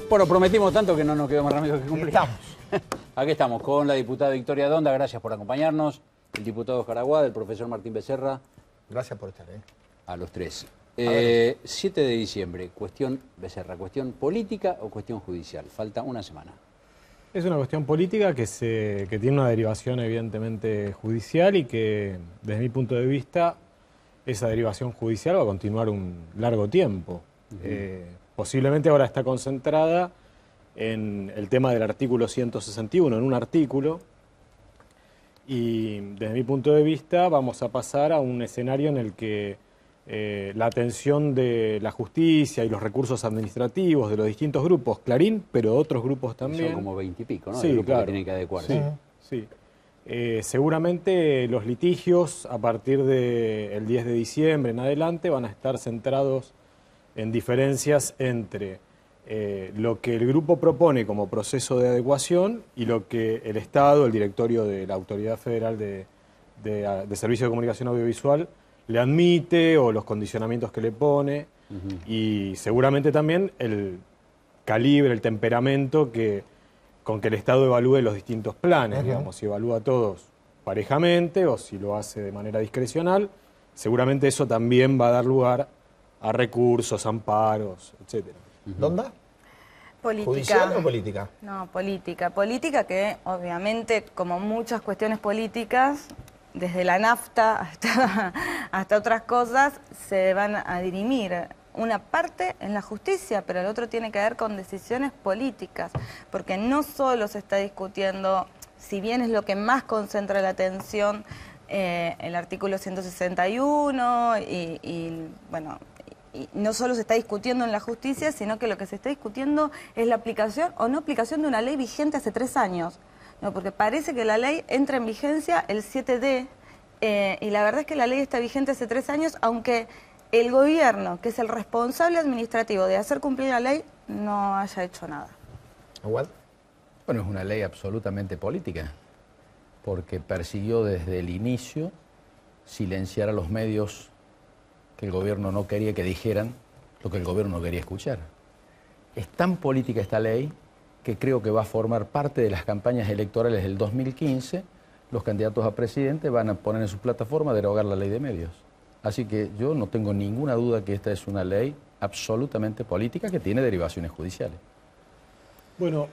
Bueno, prometimos tanto que no nos quedó más remedio que cumplir. Estamos. Aquí estamos con la diputada Victoria Donda, gracias por acompañarnos. El diputado Jaraguá, el profesor Martín Becerra. Gracias por estar, A los tres. 7 de diciembre, cuestión Becerra, ¿cuestión política o cuestión judicial? Falta una semana. Es una cuestión política que tiene una derivación evidentemente judicial y que, desde mi punto de vista, esa derivación judicial va a continuar un largo tiempo. Posiblemente ahora está concentrada en el tema del artículo 161, en un artículo, y desde mi punto de vista vamos a pasar a un escenario en el que la atención de la justicia y los recursos administrativos de los distintos grupos, Clarín, pero otros grupos también. Son como 20 y pico, ¿no? Sí, claro. Que tienen que adecuarse. Sí. Seguramente los litigios a partir del 10 de diciembre en adelante van a estar centrados en diferencias entre lo que el grupo propone como proceso de adecuación y lo que el Estado, el directorio de la Autoridad Federal de Servicio de Comunicación Audiovisual, le admite o los condicionamientos que le pone, y seguramente también el calibre, el temperamento con que el Estado evalúe los distintos planes, digamos, si evalúa a todos parejamente o si lo hace de manera discrecional, seguramente eso también va a dar lugar a recursos, amparos, etcétera. ¿Dónde? Política. ¿Judicial o política? No, política. Política que, obviamente, como muchas cuestiones políticas, desde la nafta hasta otras cosas, se van a dirimir. Una parte en la justicia, pero el otro tiene que ver con decisiones políticas, porque no solo se está discutiendo, si bien es lo que más concentra la atención, el artículo 161, y no solo se está discutiendo en la justicia, sino que lo que se está discutiendo es la aplicación o no aplicación de una ley vigente hace 3 años. No, porque parece que la ley entra en vigencia el 7D, y la verdad es que la ley está vigente hace 3 años, aunque el gobierno, que es el responsable administrativo de hacer cumplir la ley, no haya hecho nada. ¿Igual? Bueno, es una ley absolutamente política, porque persiguió desde el inicio silenciar a los medios que el gobierno no quería que dijeran lo que el gobierno no quería escuchar. Es tan política esta ley que creo que va a formar parte de las campañas electorales del 2015. Los candidatos a presidente van a poner en su plataforma derogar la ley de medios. Así que yo no tengo ninguna duda que esta es una ley absolutamente política que tiene derivaciones judiciales. Bueno,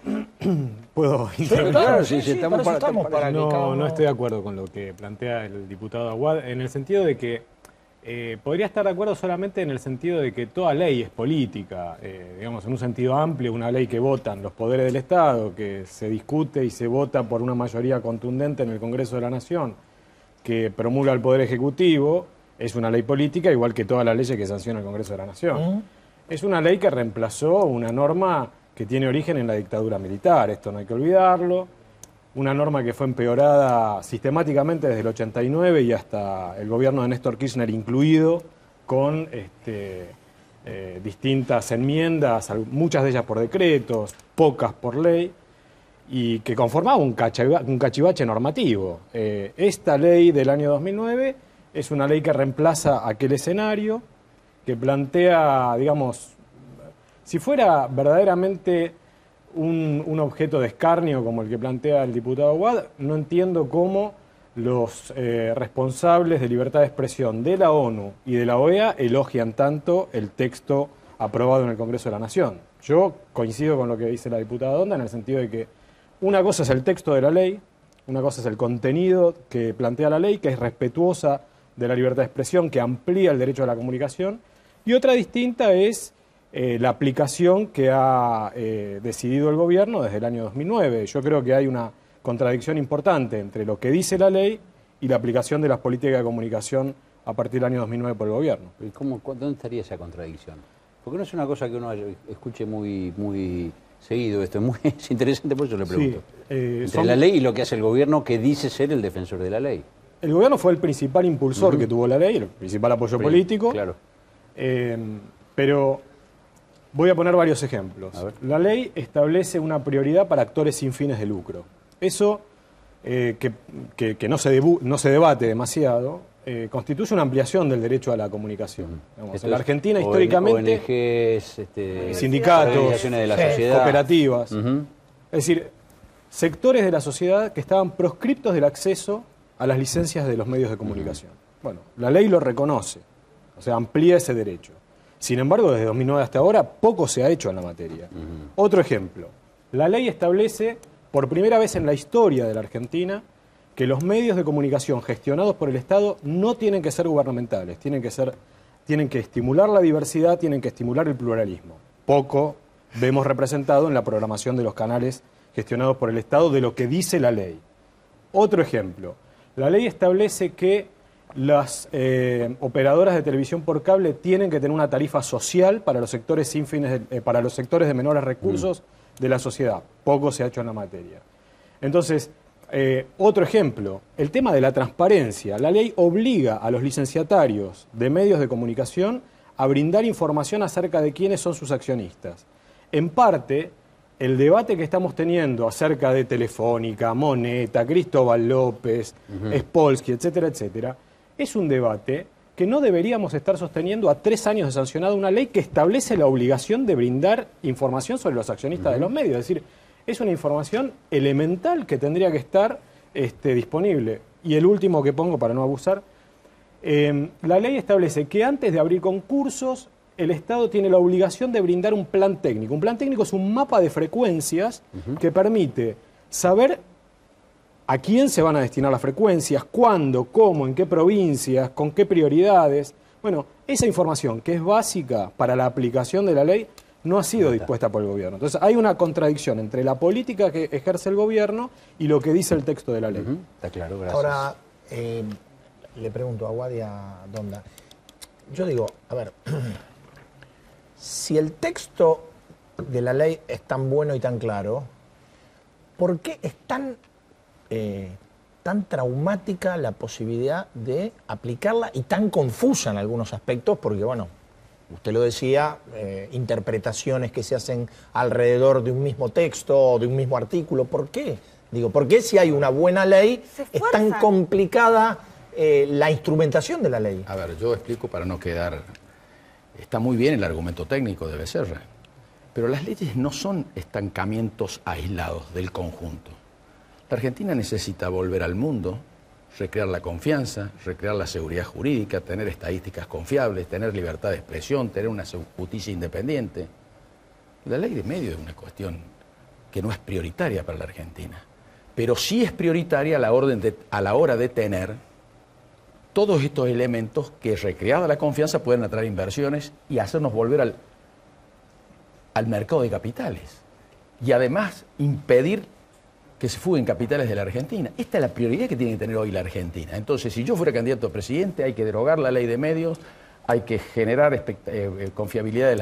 ¿puedo intervenir? Claro, sí, estamos para no estoy de acuerdo con lo que plantea el diputado Aguad, en el sentido de que podría estar de acuerdo solamente en el sentido de que toda ley es política, digamos, en un sentido amplio, una ley que votan los poderes del Estado, que se discute y se vota por una mayoría contundente en el Congreso de la Nación, que promulga el Poder Ejecutivo, es una ley política, igual que todas las leyes que sanciona el Congreso de la Nación. Es una ley que reemplazó una norma que tiene origen en la dictadura militar, esto no hay que olvidarlo. Una norma que fue empeorada sistemáticamente desde el 89 y hasta el gobierno de Néstor Kirchner incluido, con distintas enmiendas, muchas de ellas por decretos, pocas por ley, y que conformaba un cachivache normativo. Esta ley del año 2009 es una ley que reemplaza aquel escenario, que plantea, digamos, si fuera verdaderamente un objeto de escarnio como el que plantea el diputado Aguad, no entiendo cómo los responsables de libertad de expresión de la ONU y de la OEA elogian tanto el texto aprobado en el Congreso de la Nación. Yo coincido con lo que dice la diputada Donda en el sentido de que una cosa es el texto de la ley, una cosa es el contenido que plantea la ley, que es respetuosa de la libertad de expresión, que amplía el derecho a la comunicación, y otra distinta es la aplicación que ha decidido el gobierno desde el año 2009. Yo creo que hay una contradicción importante entre lo que dice la ley y la aplicación de las políticas de comunicación a partir del año 2009 por el gobierno. ¿Y dónde estaría esa contradicción? Porque no es una cosa que uno escuche muy seguido, esto es interesante, por eso le pregunto. Sí, entre la ley y lo que hace el gobierno, que dice ser el defensor de la ley. El gobierno fue el principal impulsor que tuvo la ley, el principal apoyo político. Claro. Pero voy a poner varios ejemplos. La ley establece una prioridad para actores sin fines de lucro. Eso, que no se debate demasiado, constituye una ampliación del derecho a la comunicación. Digamos, Esto en la es Argentina, históricamente, ONGs, sindicatos, organizaciones de la sí, sociedad. cooperativas, Ujú. es decir, sectores de la sociedad que estaban proscriptos del acceso a las licencias de los medios de comunicación. Bueno, la ley lo reconoce, o sea, amplía ese derecho. Sin embargo, desde 2009 hasta ahora, poco se ha hecho en la materia. Otro ejemplo, la ley establece, por primera vez en la historia de la Argentina, que los medios de comunicación gestionados por el Estado no tienen que ser gubernamentales, tienen que estimular la diversidad, tienen que estimular el pluralismo. Poco vemos representado en la programación de los canales gestionados por el Estado de lo que dice la ley. Otro ejemplo, la ley establece que las operadoras de televisión por cable tienen que tener una tarifa social para los sectores sin fines para los sectores de menores recursos de la sociedad. Poco se ha hecho en la materia. Entonces, otro ejemplo, el tema de la transparencia. La ley obliga a los licenciatarios de medios de comunicación a brindar información acerca de quiénes son sus accionistas. En parte, el debate que estamos teniendo acerca de Telefónica, Moneta, Cristóbal López, Spolsky, etcétera, etcétera, es un debate que no deberíamos estar sosteniendo a 3 años de sancionada una ley que establece la obligación de brindar información sobre los accionistas de los medios. Es decir, es una información elemental que tendría que estar disponible. Y el último que pongo para no abusar, la ley establece que antes de abrir concursos, el Estado tiene la obligación de brindar un plan técnico. Un plan técnico es un mapa de frecuencias que permite saber a quién se van a destinar las frecuencias, cuándo, cómo, en qué provincias, con qué prioridades. Bueno, esa información que es básica para la aplicación de la ley no ha sido dispuesta por el gobierno. Entonces hay una contradicción entre la política que ejerce el gobierno y lo que dice el texto de la ley. Está claro, gracias. Ahora, le pregunto a Wadi y a Donda. Yo digo, a ver, si el texto de la ley es tan bueno y tan claro, ¿por qué es tan traumática la posibilidad de aplicarla y tan confusa en algunos aspectos? Porque, bueno, usted lo decía, interpretaciones que se hacen alrededor de un mismo texto o de un mismo artículo. ¿Por qué? Digo, ¿por qué si hay una buena ley es tan complicada la instrumentación de la ley? A ver, yo explico para no quedar... Está muy bien el argumento técnico de Becerra, pero las leyes no son estancamientos aislados del conjunto. La Argentina necesita volver al mundo, recrear la confianza, recrear la seguridad jurídica, tener estadísticas confiables, tener libertad de expresión, tener una justicia independiente. La ley de medios es una cuestión que no es prioritaria para la Argentina, pero sí es prioritaria a la hora de tener todos estos elementos que, recreada la confianza, pueden atraer inversiones y hacernos volver al mercado de capitales. Y además impedir que se fuguen capitales de la Argentina. Esta es la prioridad que tiene que tener hoy la Argentina. Entonces, si yo fuera candidato a presidente, hay que derogar la ley de medios, hay que generar confiabilidad de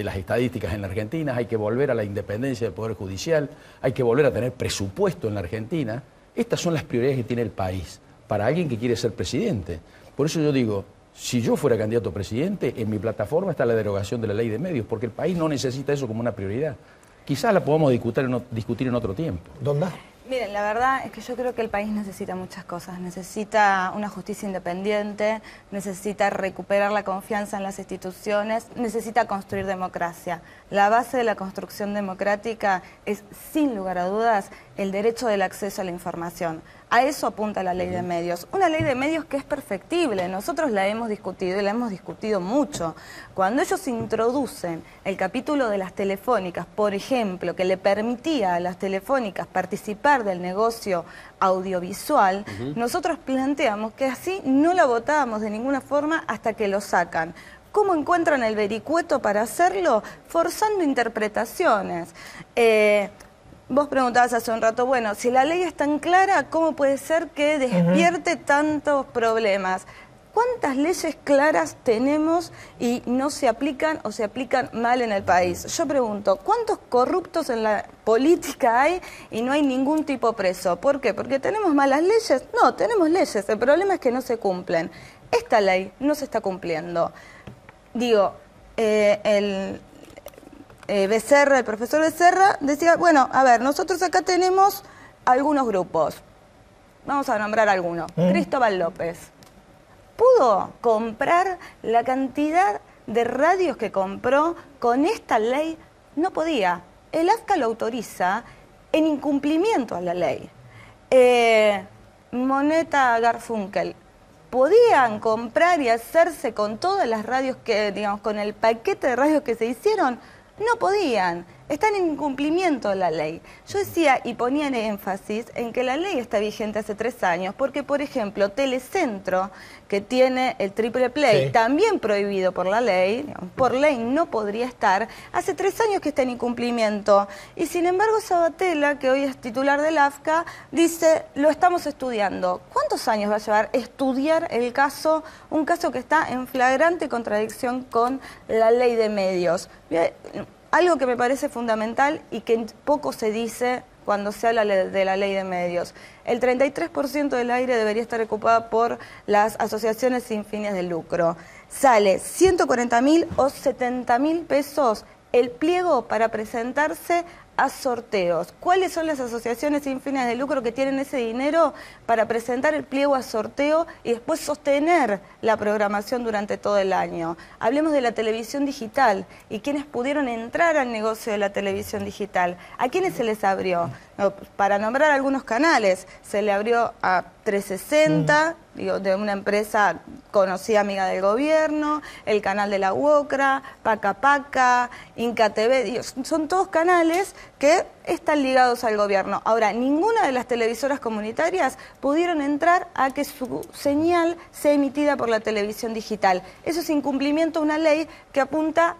las estadísticas en la Argentina, hay que volver a la independencia del Poder Judicial, hay que volver a tener presupuesto en la Argentina. Estas son las prioridades que tiene el país para alguien que quiere ser presidente. Por eso yo digo, si yo fuera candidato a presidente, en mi plataforma está la derogación de la ley de medios, porque el país no necesita eso como una prioridad. Quizás la podamos discutir en otro tiempo. ¿Dónde? Miren, la verdad es que yo creo que el país necesita muchas cosas. Necesita una justicia independiente, necesita recuperar la confianza en las instituciones, necesita construir democracia. La base de la construcción democrática es, sin lugar a dudas, el derecho del acceso a la información. A eso apunta la ley de medios. Una ley de medios que es perfectible. Nosotros la hemos discutido y la hemos discutido mucho. Cuando ellos introducen el capítulo de las telefónicas, por ejemplo, que le permitía a las telefónicas participar del negocio audiovisual, nosotros planteamos que así no la votábamos de ninguna forma hasta que lo sacan. ¿Cómo encuentran el vericueto para hacerlo? Forzando interpretaciones. Vos preguntabas hace un rato, bueno, si la ley es tan clara, ¿cómo puede ser que despierte tantos problemas? ¿Cuántas leyes claras tenemos y no se aplican o se aplican mal en el país? Yo pregunto, ¿cuántos corruptos en la política hay y no hay ningún tipo preso? ¿Por qué? ¿Porque tenemos malas leyes? No, tenemos leyes, el problema es que no se cumplen. Esta ley no se está cumpliendo. Digo, Becerra, el profesor Becerra, decía, bueno, a ver, nosotros acá tenemos algunos grupos. Vamos a nombrar algunos. Cristóbal López. pudo comprar la cantidad de radios que compró con esta ley, no podía. El AFCA lo autoriza en incumplimiento a la ley. Moneta Garfunkel, ¿podían comprar y hacerse con todas las radios que, digamos, con el paquete de radios que se hicieron? No podían. Están en incumplimiento de la ley. Yo decía y ponía en énfasis en que la ley está vigente hace 3 años, porque, por ejemplo, Telecentro, que tiene el triple play, sí, también prohibido por la ley, digamos, por ley no podría estar, hace 3 años que está en incumplimiento. Y sin embargo, Sabatella, que hoy es titular del AFCA, dice, lo estamos estudiando. ¿Cuántos años va a llevar estudiar el caso, un caso que está en flagrante contradicción con la ley de medios? Algo que me parece fundamental y que poco se dice cuando se habla de la ley de medios. El 33% del aire debería estar ocupado por las asociaciones sin fines de lucro. Sale 140.000 o 70.000 pesos el pliego para presentarse a sorteos. ¿Cuáles son las asociaciones sin fines de lucro que tienen ese dinero para presentar el pliego a sorteo y después sostener la programación durante todo el año? Hablemos de la televisión digital y quienes pudieron entrar al negocio de la televisión digital. ¿A quiénes se les abrió? No, para nombrar algunos canales, se le abrió a 360, de una empresa conocida, amiga del gobierno, el canal de la UOCRA, Paca Paca, Inca TV, son todos canales que están ligados al gobierno. Ahora, ninguna de las televisoras comunitarias pudieron entrar a que su señal sea emitida por la televisión digital. Eso es incumplimiento de una ley que apunta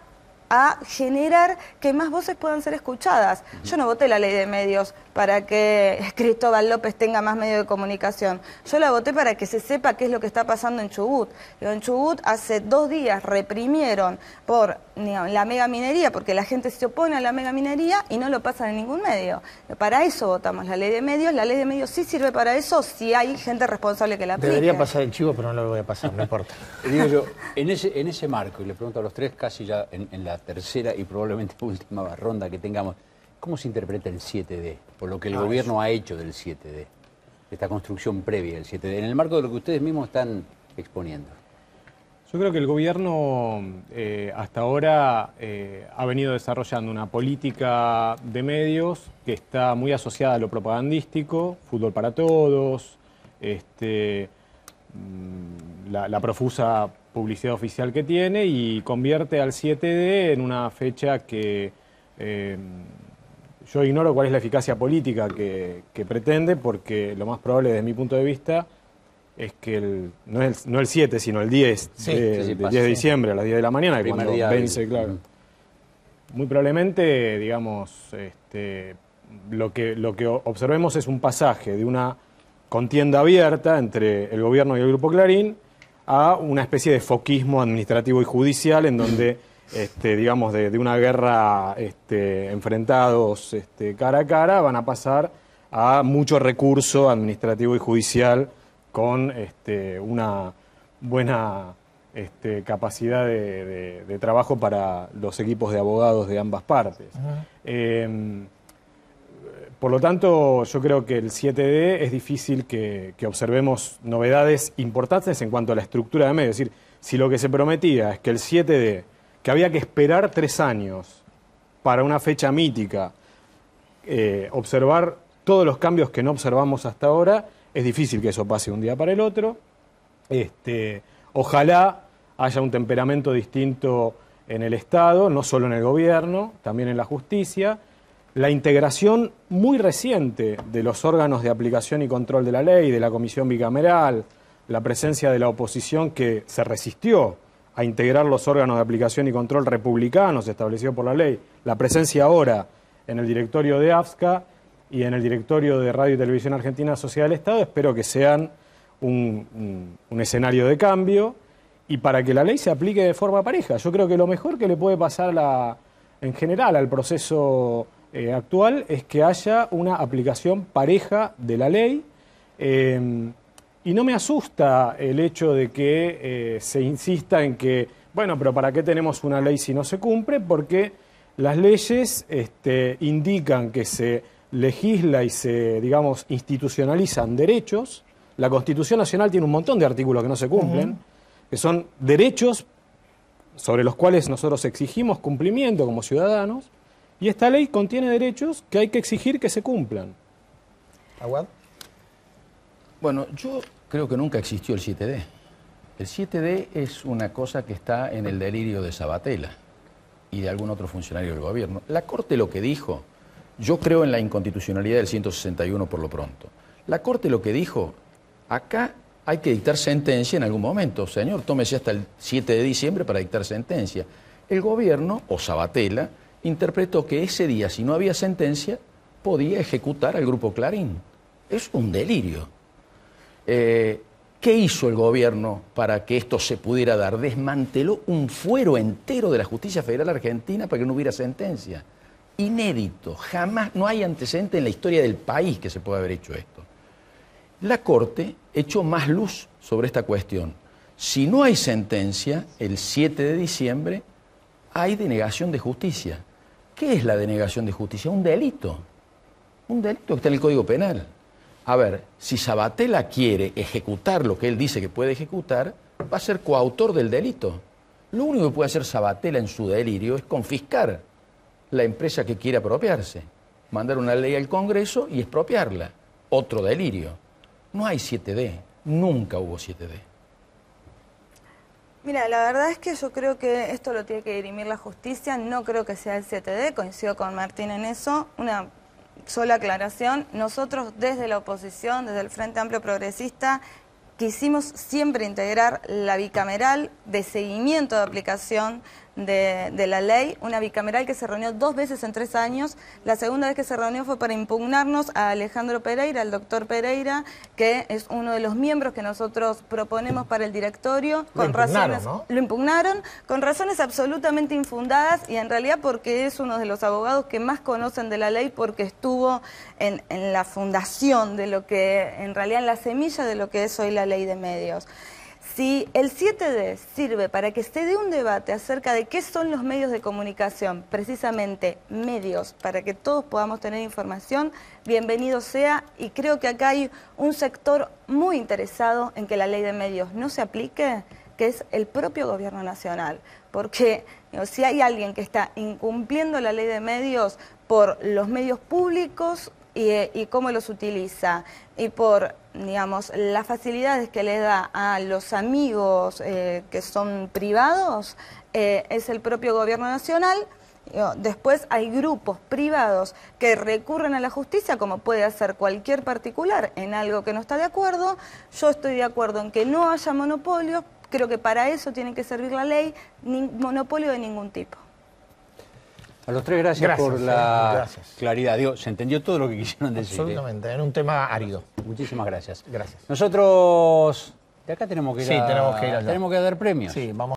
a generar que más voces puedan ser escuchadas. Yo no voté la ley de medios para que Cristóbal López tenga más medios de comunicación. Yo la voté para que se sepa qué es lo que está pasando en Chubut. En Chubut hace 2 días reprimieron por la megaminería, porque la gente se opone a la megaminería y no lo pasan en ningún medio. Para eso votamos la ley de medios. La ley de medios sí sirve para eso si hay gente responsable que la aplique. Debería pasar el chivo, pero no lo voy a pasar, no importa. Digo yo, en ese marco, y le pregunto a los tres, casi ya en la tercera y probablemente última ronda que tengamos, ¿cómo se interpreta el 7D? Por lo que el gobierno ha hecho del 7D, esta construcción previa del 7D, en el marco de lo que ustedes mismos están exponiendo. Yo creo que el gobierno hasta ahora ha venido desarrollando una política de medios que está muy asociada a lo propagandístico, fútbol para todos, la profusa publicidad oficial que tiene, y convierte al 7D en una fecha que yo ignoro cuál es la eficacia política que pretende, porque lo más probable desde mi punto de vista es que no el 7, sino el 10, del 10 de diciembre a las 10 de la mañana, que cuando vence, claro. Muy probablemente, digamos, lo que observemos es un pasaje de una contienda abierta entre el gobierno y el Grupo Clarín a una especie de foquismo administrativo y judicial, en donde, digamos, de una guerra enfrentados cara a cara, van a pasar a mucho recurso administrativo y judicial con una buena capacidad de trabajo para los equipos de abogados de ambas partes. Por lo tanto, yo creo que el 7D es difícil que observemos novedades importantes en cuanto a la estructura de medios. Es decir, si lo que se prometía es que el 7D, que había que esperar 3 años para una fecha mítica, observar todos los cambios que no observamos hasta ahora, es difícil que eso pase de un día para el otro. Ojalá haya un temperamento distinto en el Estado, no solo en el gobierno, también en la justicia. La integración muy reciente de los órganos de aplicación y control de la ley, de la comisión bicameral, la presencia de la oposición que se resistió a integrar los órganos de aplicación y control republicanos establecidos por la ley, la presencia ahora en el directorio de AFSCA y en el directorio de Radio y Televisión Argentina Sociedad del Estado, espero que sean un escenario de cambio y para que la ley se aplique de forma pareja. Yo creo que lo mejor que le puede pasar en general al proceso actual es que haya una aplicación pareja de la ley, y no me asusta el hecho de que se insista en que, bueno, pero ¿para qué tenemos una ley si no se cumple? Porque las leyes indican que se legisla y se, digamos, institucionalizan derechos. La Constitución Nacional tiene un montón de artículos que no se cumplen. que son derechos sobre los cuales nosotros exigimos cumplimiento como ciudadanos, y esta ley contiene derechos que hay que exigir que se cumplan. ¿Aguad? Bueno, yo creo que nunca existió el 7D. El 7D es una cosa que está en el delirio de Sabatella y de algún otro funcionario del gobierno. La Corte lo que dijo, yo creo en la inconstitucionalidad del 161 por lo pronto. La Corte lo que dijo, acá hay que dictar sentencia en algún momento. Señor, tómese hasta el 7 de diciembre para dictar sentencia. El gobierno, o Sabatella, interpretó que ese día, si no había sentencia, podía ejecutar al Grupo Clarín. Es un delirio. ¿Qué hizo el gobierno para que esto se pudiera dar? Desmanteló un fuero entero de la justicia federal argentina para que no hubiera sentencia. Inédito, jamás, no hay antecedente en la historia del país que se pueda haber hecho esto. La Corte echó más luz sobre esta cuestión. Si no hay sentencia, el 7 de diciembre hay denegación de justicia. ¿Qué es la denegación de justicia? Un delito. Un delito que está en el Código Penal. A ver, si Sabatella quiere ejecutar lo que él dice que puede ejecutar, va a ser coautor del delito. Lo único que puede hacer Sabatella en su delirio es confiscar la empresa que quiere apropiarse, mandar una ley al Congreso y expropiarla. Otro delirio. No hay 7D, nunca hubo 7D. Mira, la verdad es que yo creo que esto lo tiene que dirimir la justicia, no creo que sea el 7D, coincido con Martín en eso. Una sola aclaración, nosotros desde la oposición, desde el Frente Amplio Progresista, quisimos siempre integrar la bicameral de seguimiento de aplicación de la ley, una bicameral que se reunió 2 veces en 3 años. La segunda vez que se reunió fue para impugnarnos a Alejandro Pereira, al doctor Pereira, que es uno de los miembros que nosotros proponemos para el directorio. Lo impugnaron con razones absolutamente infundadas y en realidad porque es uno de los abogados que más conocen de la ley, porque estuvo en la fundación de lo que, en realidad en la semilla de lo que es hoy la ley de medios. Si el 7D sirve para que se dé un debate acerca de qué son los medios de comunicación, precisamente medios, para que todos podamos tener información, bienvenido sea, y creo que acá hay un sector muy interesado en que la ley de medios no se aplique, que es el propio gobierno nacional, porque si hay alguien que está incumpliendo la ley de medios por los medios públicos y cómo los utiliza, y por, digamos, las facilidades que le da a los amigos que son privados, es el propio gobierno nacional. Después hay grupos privados que recurren a la justicia, como puede hacer cualquier particular en algo que no está de acuerdo. Yo estoy de acuerdo en que no haya monopolio, creo que para eso tiene que servir la ley, ni monopolio de ningún tipo. A los tres, gracias por la claridad. Digo, se entendió todo lo que quisieron decir. Absolutamente, en un tema árido. Muchísimas gracias. Gracias. Nosotros de acá tenemos que ir tenemos que ir allá. Tenemos que dar premios. Sí, vamos.